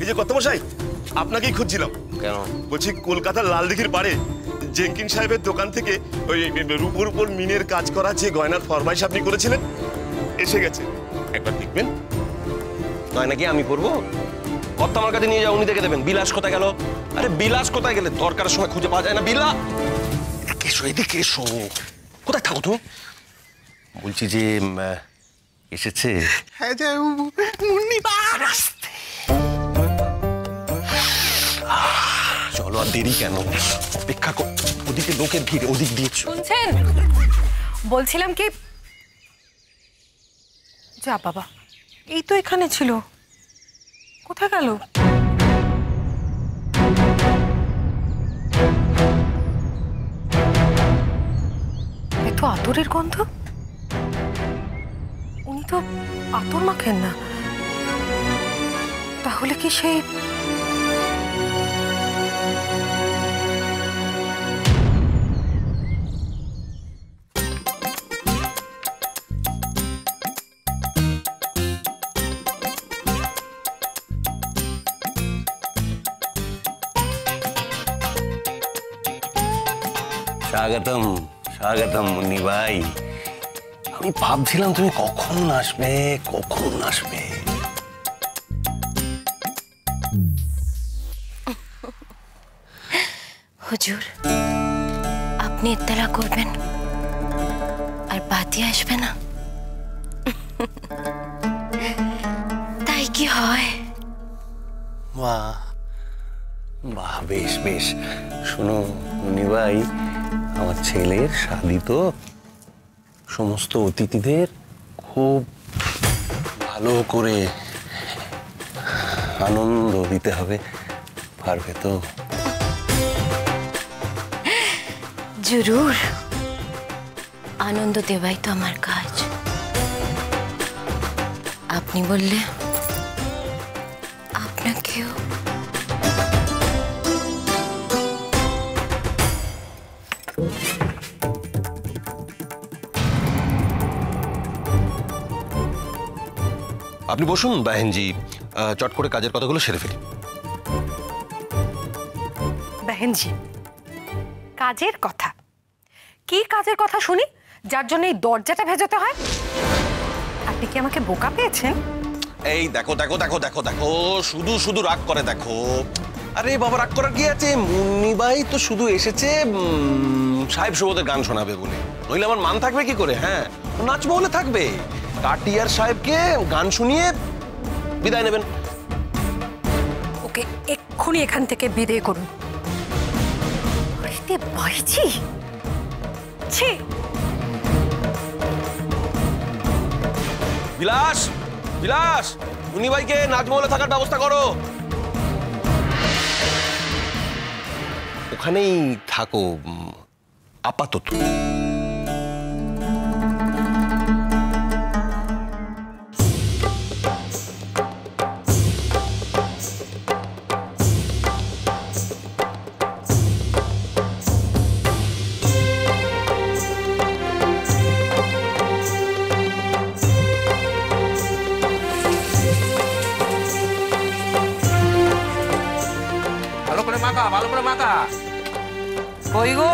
এই যে কর্তামশাই, আপনাকেই খুঁজছিলাম। কেন? বলছি কলকাতার লালদিঘির পাড়ে জেঙ্কিন সাহেবের দোকান থেকে ওই রূপোর উপর মিনের কাজ করা যে গয়নার ফরমাইশ আপনি করেছিলেন এসে গেছে, একবার দেখবেন। গয়না কি আমি পরবো? কর্তা আমার কাছে নিয়ে যাও, উনি দেখে দেবেন। বিলাস কোথায় গেল? আরে বিলাস কোথায় গেলে? দরকারের সময় খুঁজে পাওয়া যায় না। এদিকে এসো, এদিকে এসো। কোথায় থাকো তুমি? বলছি যে এসেছে। হ্যাঁ যে চলো, আর দেরি কেন? অপেক্ষা কর, ওদিকে লোকের ভিড়, ওদিক দিয়ে। শুনছেন? বলছিলাম কি, যা বাবা, এই তো এখানে ছিল, কোথায় গেল? এত আতরের গন্ধ। উনি তো আতর মাখেন না, তাহলে কি সেই স্বাগতম স্বাগতম মুন্নি ভাই। আমি ভাবছিলাম তুমি কখন আসবে, কখন আসবে। হুজুর, আপনি ইত্তলা করবেন আর বাতি আসবে না, তাই কি হয়? বাহ বাহ, বেশ বেশ। শোনো মুন্নি ভাই, আমার ছেলের শাদি তো, সমস্ত অতিথিদের খুব ভালো করে আনন্দ দিতে হবে, পারবে তো? জরুর, আনন্দ দেওয়াই তো আমার কাজ। আপনি বললে আপনাকেও। আপনি বসুন বাহেনজি, চট করে কাজের কথাগুলো সেরে ফেলি। বেহেনজি, কাজের কথা? কি কাজের কথা শুনি, যার জন্য এই দরজাটা ভেজাতে হয়? আপনি কি আমাকে বোকা পেয়েছেন? এই দেখো দেখো দেখো দেখো দেখো, শুধু শুধু রাগ করে দেখো। আরে বাবা, রাগ করার কি আছে? মুন্নি ভাই তো শুধু এসেছে সাহেব সুবোধের গান শোনাবে বলে, নইলে আমার মান থাকবে কি করে? হ্যাঁ, নাচবো বলে থাকবে। কাটিয়ার সাহেবকে গান শুনিয়ে বিদায় নেবেন। ওকে এক্ষুনি এখান থেকে বিদায় করুন। বাইছি ছি। বিলাস, বিলাস, মুন্নি ভাইকে নাচবো বলে থাকার ব্যবস্থা করো। ওখানেই থাকো আপাতত। ভালো করে মাখা। কই গো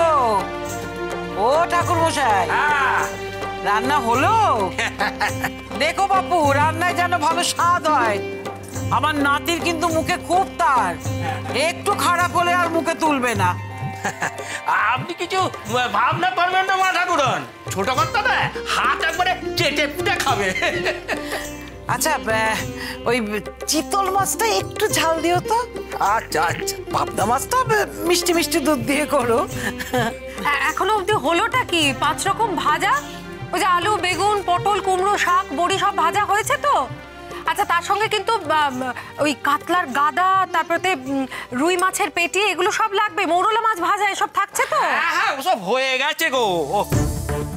ও ঠাকুর মশাই, রান্না হলো? দেখো বাপু, রান্নায় যেন ভালো স্বাদ হয়। আমার নাতির কিন্তু মুখে খুব তার, একটু খারাপ হলে আর মুখে তুলবে না। আপনি কিছু ভাবনা পারবেন না মা ঠাকুরন, ছোট কর্তা না হাত একবারে চেটে পুটে খাবে। আচ্ছা, ওই চিতল মাছটা একটু ঝাল দিও তো। আচ্ছা আচ্ছা, পাবদা মাছটা মিষ্টি মিষ্টি দুধ দিয়ে করো। এখনো অব্দি হলোটা কি? 5 রকম ভাজা, ওই যে আলু, বেগুন, পটল, কুমড়ো, শাক, বড়ি সব ভাজা হয়েছে তো। আচ্ছা, তার সঙ্গে কিন্তু ওই কাতলার গাদা, তারপরে রুই মাছের পেটি, এগুলো সব লাগবে। মৌরলা মাছ ভাজা এসব থাকছে তো? হ্যাঁ, সব হয়ে গেছে গো।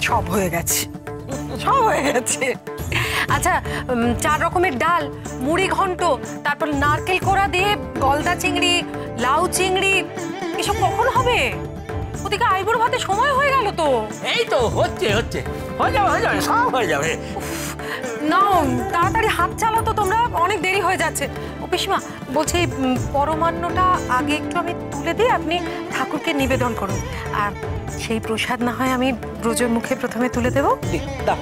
সব হয়ে গেছে, সব হয়ে গেছে। আচ্ছা, 4 রকমের ডাল, মুড়ি ঘন্ট, তারপর নারকেল কোড়া দিয়ে গলদা চিংড়ি, লাউ চিংড়ি, এসব কখন হবে? ওদিকে আইবুড়ো ভাতে সময় হয়ে গেল তো। এই তো হচ্ছে হচ্ছে, হয়ে যাবে হয়ে যাবে, সব হয়ে যাবে। নাও তাড়াতাড়ি হাত চালাও তো, তোমরা অনেক দেরি হয়ে যাচ্ছে। ও পিসিমা বলছি, পরমান্নটা আগে একটু আমি তুলে দিই, আপনি ঠাকুরকে নিবেদন করুন। আর সেই প্রসাদ না হয় আমি ব্রজের মুখে প্রথমে তুলে দেবো। দাও।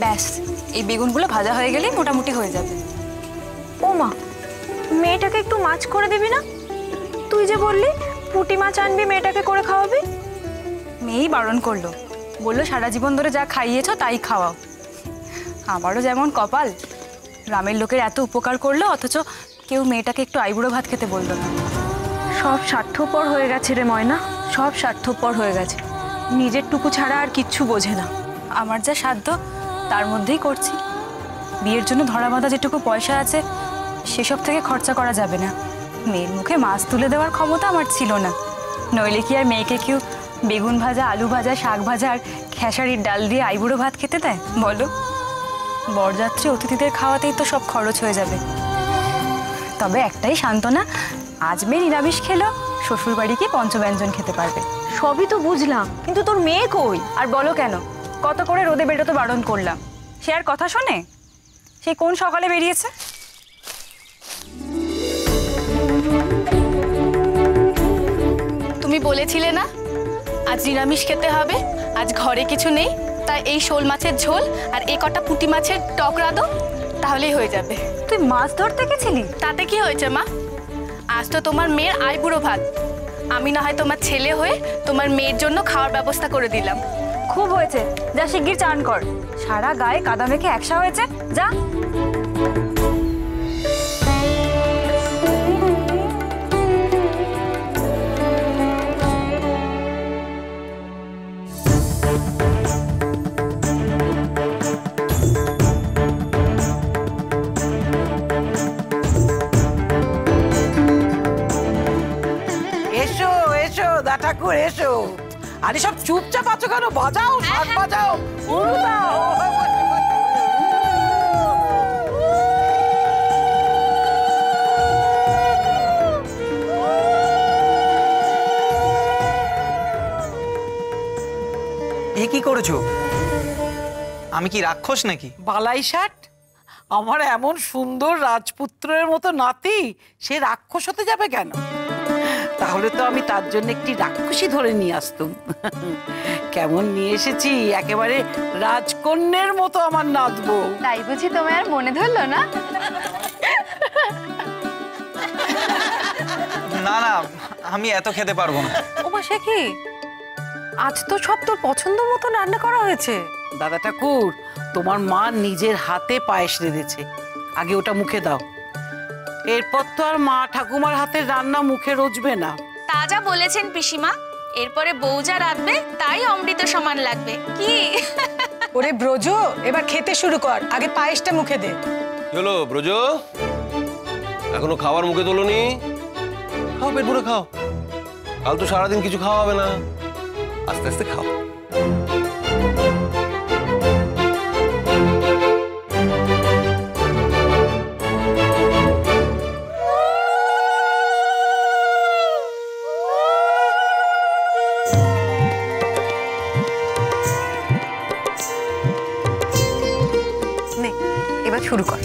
ব্যাস, এই বেগুনগুলো ভাজা হয়ে গেলেই মোটামুটি হয়ে যাবে। ও মা, মেয়েটাকে একটু মাছ করে দিবি না? তুই যে বললি পুঁটি মাছ আনবি, মেয়েটাকে করে খাওয়াবি। মেয়েই বারণ করলো, বললো সারা জীবন ধরে যা খাইয়েছ তাই খাওয়াও। আমারও যেমন কপাল, গ্রামের লোকের এত উপকার করলো অথচ কেউ মেয়েটাকে একটু আইবুড়ো ভাত খেতে বললো না। সব স্বার্থপর হয়ে গেছে রে ময়না, সব স্বার্থপর হয়ে গেছে, নিজের টুকু ছাড়া আর কিচ্ছু বোঝে না। আমার যা সাধ্য তার মধ্যেই করছি। বিয়ের জন্য ধরা বাঁধা যেটুকু পয়সা আছে সেসব থেকে খরচা করা যাবে না। মেয়ের মুখে মাছ তুলে দেওয়ার ক্ষমতা আমার ছিল না, নইলে কি আর মেয়েকে কেউ বেগুন ভাজা, আলু ভাজা, শাক ভাজা আর খেসারির ডাল দিয়ে আইবুড়ো ভাত খেতে দেয় বলো? বরযাত্রী অতিথিদের খাওয়াতেই তো সব খরচ হয়ে যাবে। তবে একটাই সান্ত্বনা, আজ মেয়ে নিরামিষ খেলো, শ্বশুরবাড়ি গিয়ে পঞ্চব্যঞ্জন খেতে পারবে। সবই তো বুঝলাম, কিন্তু তোর মেয়ে কই? আর বলো কেন, কত করে রোদে বেরোতে বারণ করলাম, সে আর কথা শোনে? সে কোন সকালে বেরিয়েছে? তুমি বলেছিলে না আজ নিরামিষ খেতে হবে, আজ ঘরে কিছু নেই, তাই এই শোল মাছের ঝোল আর এই কটা পুঁটি মাছের টক রাঁধো, তাহলেই হয়ে যাবে। তুই মাছ ধরতে গেছিলি? তাতে কি হয়েছে মা, আজ তো তোমার মেয়ের আইবুড়ো ভাত, আমি না হয় তোমার ছেলে হয়ে তোমার মেয়ের জন্য খাওয়ার ব্যবস্থা করে দিলাম। খুব হয়েছে, যা শিগগির চান কর, সারা গায়ে কাদা মেখে একসা হয়েছে, যা। এসো এসো দা ঠাকুর এসো। আরে সব চুপচাপ আছো কেন? বাজাও, শাক বাজাও, উলু দাও। এ কি করেছো? আমি কি রাক্ষস নাকি? বালাই ষাট, আমার এমন সুন্দর রাজপুত্রের মতো নাতি, সে রাক্ষস হতে যাবে কেন? তাহলে তো আমি তার জন্য একটি রাক্ষসী ধরে নিয়ে আসতুম। কেমন নিয়ে এসেছি, একেবারে রাজকন্যের মতো আমার নাচবো। তাই বুঝি তোমার আর মনে ধরলো না? না না, আমি এত খেতে পারবো না। ও মা, সে কি? আজ তো সব তোর পছন্দ মতো রান্না করা হয়েছে। দাদা ঠাকুর, তোমার মা নিজের হাতে পায়েস রেঁধেছে, আগে ওটা মুখে দাও। এরপর তো আর মা ঠাকুমার হাতের রান্না মুখে রোজবে না। তা যা বলেছেন পিসিমা, এরপরে বউ যা রাঁধবে তাই অমৃত সমান লাগবে কি? ওরে ব্রজ, এবার খেতে শুরু কর, আগে পায়েসটা মুখে দে। চলো ব্রজ, এখনো খাবার মুখে তোলোনি? খাও, পেট ভরে খাও, কাল তো সারাদিন কিছু খাওয়া হবে না, আস্তে আস্তে খাও। নে, এবার শুরু কর।